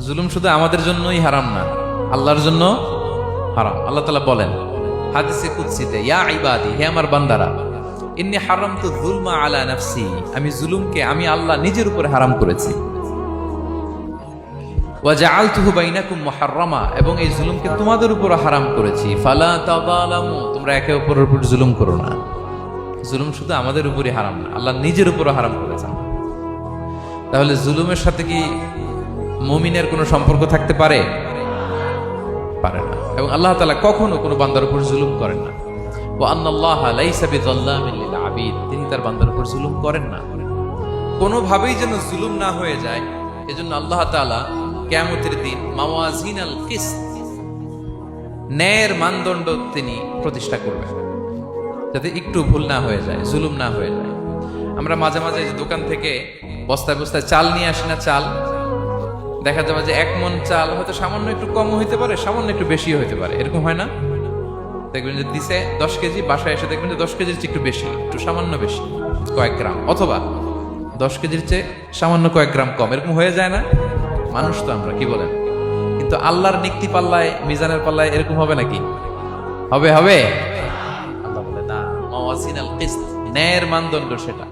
জুলুম শুধু আমাদের জন্যই হারাম না, আল্লাহর জন্য হারাম। আল্লাহ তাআলা বলেন হাদিসে কুদসিতে, ইয়া ইবাদি, হে আমার বান্দারা, ইন্নী হারামতু যুলমা আলা নাফসি, আমি জুলুমকে আমি আল্লাহ নিজের উপরে হারাম করেছি। ওয়া জাআলতুহু বাইনাকুম মুহাররামা, এবং এই জুলুমকে তোমাদের উপর হারাম করেছি। ফালা তাযালামু, তোমরা একে অপরের উপর জুলুম করো না। জুলুম শুধু আমাদের উপরই হারাম না, আল্লাহ নিজের উপরও হারাম করেছেন। তাহলে জুলুমের সাথে কি মুমিনের কোনো সম্পর্ক থাকতে পারে? পারে না। এবং আল্লাহ তাআলা কখনো কোনো বান্দার উপর জুলুম করেন না। ওয়া আন্নাল্লাহা লাইসা বিযাল্লামিন লিল আবিদ, তিনি তার বান্দার উপর জুলুম করেন না। কোনোভাবেই যেন জুলুম না হয়ে যায়, এজন্য আল্লাহ তাআলা কিয়ামতের দিন মাওয়াজিনাল কিসত, ন্যায়ের মানদণ্ড তিনি প্রতিষ্ঠা করবেন, যাতে একটু ভুল না হয়ে যায়, জুলুম না হয়ে যায়। আমরা মাঝে মাঝে যে দোকান থেকে বস্তায় বস্তায় চাল নিয়ে আসি না, চাল দেখা যাবে যে 1 মণ চাল হয়তো সামান্য একটু কম হইতে পারে, সামান্য একটু বেশিও হইতে পারে, এরকম হয় না? দেখবেন যে দিছে 10 কেজি, বাসায় এসে দেখবেন যে 10 কেজির চেয়ে একটু বেশি, একটু সামান্য বেশি কয়েক গ্রাম, অথবা 10 কেজির চেয়ে সামান্য কয়েক গ্রাম কম, এরকম হয়ে যায় না? মানুষ তো আমরা, কি বলেন? কিন্তু আল্লাহর নিক্তি পাল্লায়, মিজানের পাল্লায় এরকম হবে নাকি? হবে? আল্লাহ বলে না, মাওয়াজিনাল কিসত, ন্যায়ের মানদণ্ড সেটা।